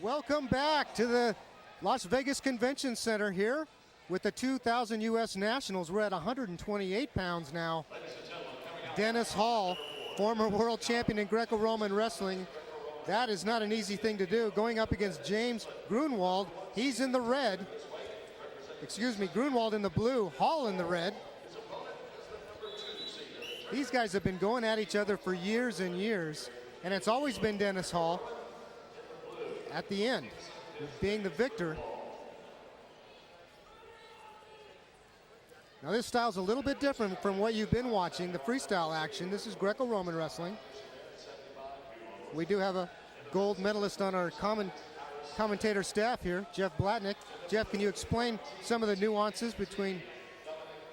Welcome back to the Las Vegas Convention Center here with the 2000 U.S. Nationals. We're at 128 pounds now. Dennis Hall, former world champion in Greco-Roman wrestling. That is not an easy thing to do. Going up against James Gruenwald. He's in the red. Excuse me, Gruenwald in the blue, Hall in the red. These guys have been going at each other for years and years, and it's always been Dennis Hall at the end, being the victor. Now this style's a little bit different from what you've been watching, the freestyle action. This is Greco-Roman wrestling. We do have a gold medalist on our commentator staff here, Jeff Blatnick. Jeff, can you explain some of the nuances between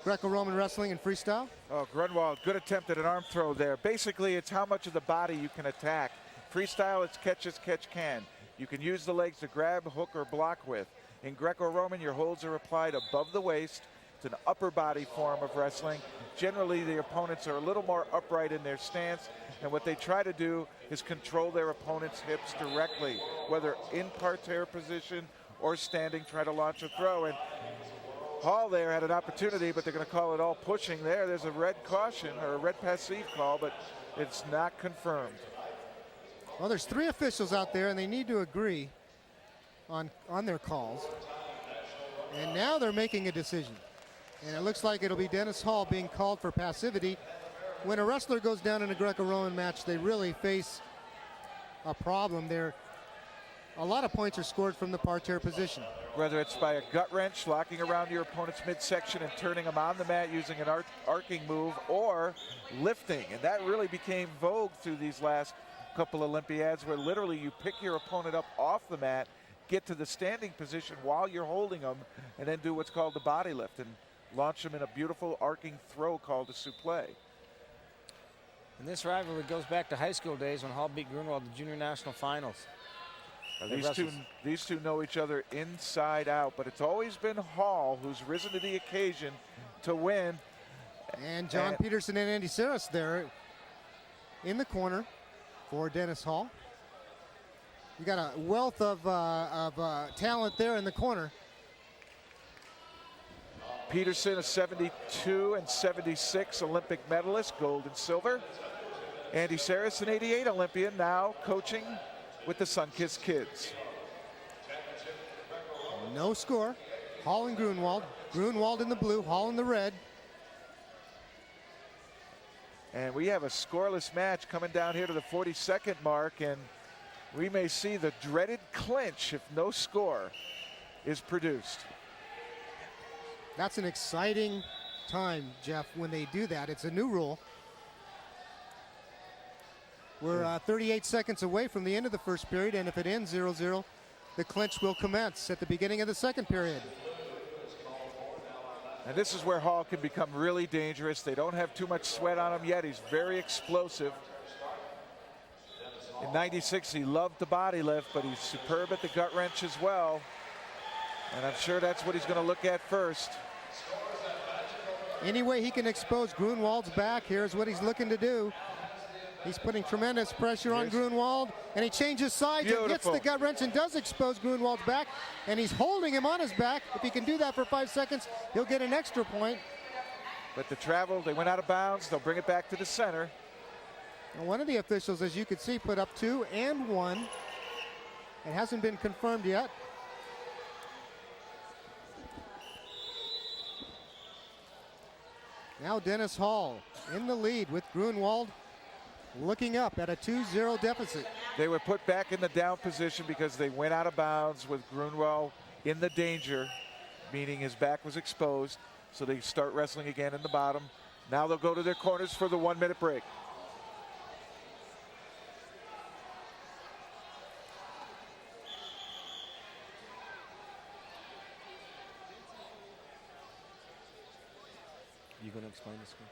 Greco-Roman wrestling and freestyle? Oh, Gruenwald, good attempt at an arm throw there. Basically, it's how much of the body you can attack. Freestyle, it's catch as catch can. You can use the legs to grab, hook, or block with. In Greco-Roman, your holds are applied above the waist. It's an upper body form of wrestling. Generally, the opponents are a little more upright in their stance, and what they try to do is control their opponent's hips directly, whether in parterre position or standing, try to launch a throw. And Hall there had an opportunity, but they're going to call it all pushing there. There's a red caution or a red passive call, but it's not confirmed. Well, there's 3 officials out there, and they need to agree on their calls. And now they're making a decision. And it looks like it'll be Dennis Hall being called for passivity. When a wrestler goes down in a Greco-Roman match, they really face a problem there. A lot of points are scored from the parterre position. Whether it's by a gut wrench, locking around your opponent's midsection and turning them on the mat using an arcing move, or lifting. And that really became vogue through these last couple Olympiads, where literally you pick your opponent up off the mat, get to the standing position while you're holding them, and then do what's called the body lift and launch them in a beautiful arcing throw called a supplé. And this rivalry goes back to high school days when Hall beat Gruenwald in the junior national finals. Now these two know each other inside out, but it's always been Hall who's risen to the occasion to win. And John Peterson and Andy Saris there in the corner for Dennis Hall. You got a wealth of talent there in the corner. Peterson, a 72 and 76 Olympic medalist, gold and silver. Andy Saris, an 88 Olympian, now coaching with the Sunkist Kids. No score. Hall and Gruenwald. Gruenwald in the blue, Hall in the red. And we have a scoreless match coming down here to the 42nd mark, and we may see the dreaded clinch if no score is produced. That's an exciting time, Jeff, when they do that. It's a new rule. We're 38 seconds away from the end of the first period, and if it ends 0-0, the clinch will commence at the beginning of the second period. And this is where Hall can become really dangerous. They don't have too much sweat on him yet. He's very explosive. In '96, he loved the body lift, but he's superb at the gut wrench as well. And I'm sure that's what he's going to look at first. Any way he can expose Gruenwald's back, here's what he's looking to do. He's putting tremendous pressure on Gruenwald, and he changes sides and hits the gut wrench and does expose Gruenwald's back, and he's holding him on his back. If he can do that for 5 seconds, he'll get an extra point. But the travel, they went out of bounds. They'll bring it back to the center. And one of the officials, as you can see, put up 2 and 1. It hasn't been confirmed yet. Now Dennis Hall in the lead with Gruenwald looking up at a 2-0 deficit. They were put back in the down position because they went out of bounds with Gruenwald in the danger, meaning his back was exposed. So they start wrestling again in the bottom. Now they'll go to their corners for the 1-minute break. You going to explain this one?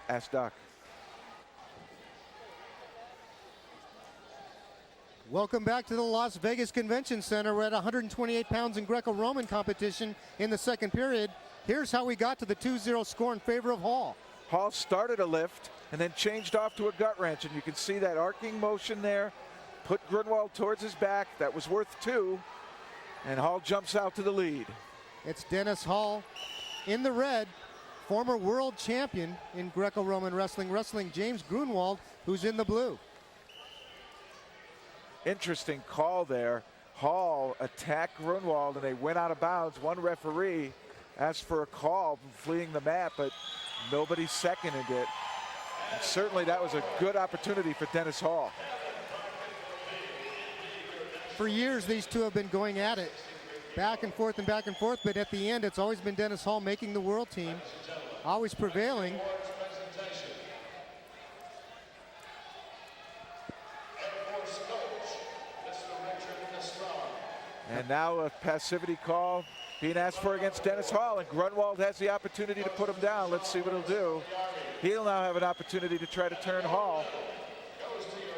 Ask Doc. Welcome back to the Las Vegas Convention Center. We're at 128 pounds in Greco-Roman competition in the second period. Here's how we got to the 2-0 score in favor of Hall. Hall started a lift and then changed off to a gut wrench, and you can see that arcing motion there. Put Gruenwald towards his back. That was worth 2, and Hall jumps out to the lead. It's Dennis Hall in the red, former world champion in Greco-Roman wrestling James Gruenwald, who's in the blue. Interesting call there. Hall attacked Gruenwald and they went out of bounds. One referee asked for a call from fleeing the mat, but nobody seconded it. And certainly that was a good opportunity for Dennis Hall. For years, these two have been going at it, back and forth, but at the end, it's always been Dennis Hall making the world team, always prevailing. And now a passivity call being asked for against Dennis Hall, and Gruenwald has the opportunity to put him down. Let's see what he'll do. He'll now have an opportunity to try to turn Hall.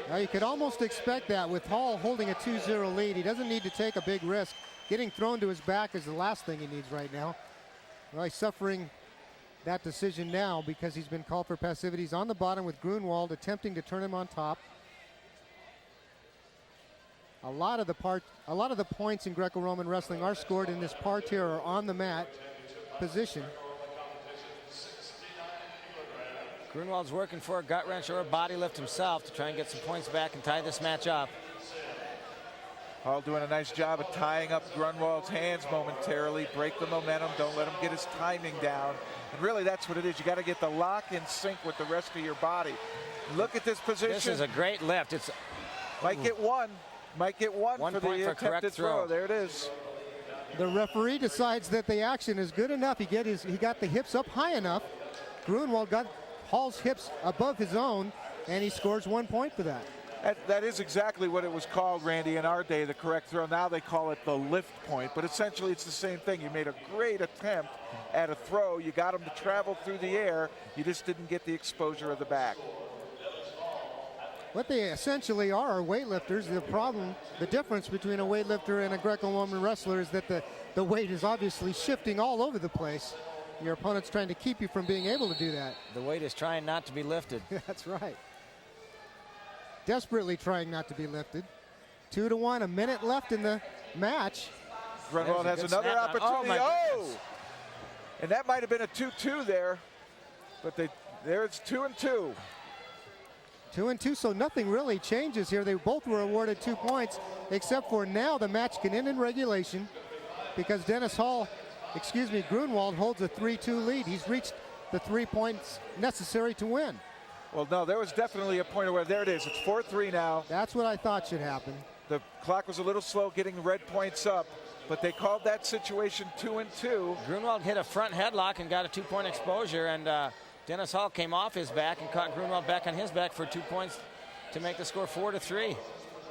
Now you could almost expect that with Hall holding a 2-0 lead. He doesn't need to take a big risk. Getting thrown to his back is the last thing he needs right now. Well, he's suffering that decision now because he's been called for passivity. He's on the bottom with Gruenwald attempting to turn him on top. A lot of the points in Greco-Roman wrestling are scored in this parterre or on the mat position. Gruenwald's working for a gut wrench or a body lift himself to try and get some points back and tie this match up. Hall doing a nice job of tying up Gruenwald's hands momentarily, break the momentum, don't let him get his timing down. And really that's what it is. You got to get the lock in sync with the rest of your body. Look at this position. This is a great lift. It's might get one. Might get one for the attempted throw. There it is. The referee decides that the action is good enough. He got the hips up high enough. Gruenwald got Hall's hips above his own, and he scores 1 point for that. That is exactly what it was called, Randy, in our day, the correct throw. Now they call it the lift point, but essentially it's the same thing. You made a great attempt at a throw. You got him to travel through the air. You just didn't get the exposure of the back. What they essentially are weightlifters. The difference between a weightlifter and a Greco-Roman wrestler is that the weight is obviously shifting all over the place. Your opponent's trying to keep you from being able to do that. The weight is trying not to be lifted. That's right. Desperately trying not to be lifted. 2-1, a minute left in the match. Gruenwald has another opportunity. Oh! And that might have been a 2-2 there, but there it's 2-2. 2-2, so nothing really changes here. They both were awarded 2 points, except for now the match can end in regulation because Gruenwald holds a 3-2 lead. He's reached the 3 points necessary to win. Well, no, there was definitely a point where there it is. It's 4-3 now. That's what I thought should happen. The clock was a little slow getting red points up, but they called that situation 2-2. Gruenwald hit a front headlock and got a 2-point exposure, and Dennis Hall came off his back and caught Gruenwald back on his back for 2 points to make the score 4-3.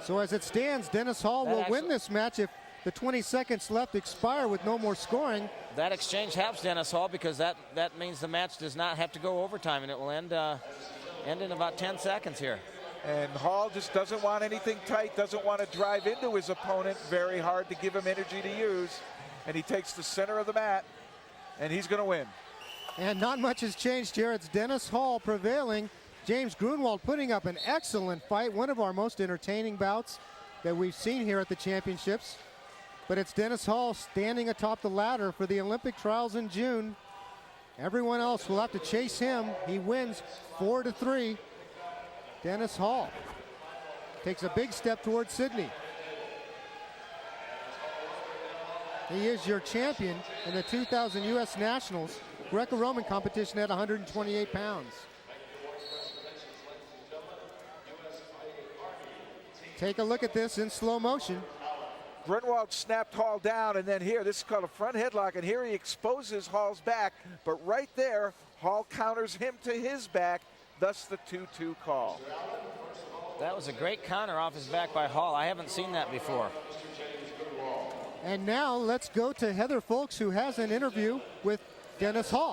So as it stands, Dennis Hall will win this match if the 20 seconds left expire with no more scoring. That exchange helps Dennis Hall because that means the match does not have to go overtime, and it will end in about 10 seconds here. And Hall just doesn't want anything tight, doesn't want to drive into his opponent very hard to give him energy to use. And he takes the center of the mat, and he's going to win. And not much has changed here. It's Dennis Hall prevailing. James Gruenwald putting up an excellent fight, one of our most entertaining bouts that we've seen here at the championships. But it's Dennis Hall standing atop the ladder for the Olympic trials in June. Everyone else will have to chase him. He wins 4-3. Dennis Hall takes a big step towards Sydney. He is your champion in the 2000 U.S. Nationals Greco-Roman competition at 128 pounds. Take a look at this in slow motion. Gruenwald snapped Hall down, and then here, this is called a front headlock, and here he exposes Hall's back, but right there, Hall counters him to his back, thus the 2-2 call. That was a great counter off his back by Hall. I haven't seen that before. And now let's go to Heather Folks, who has an interview with Dennis Hall.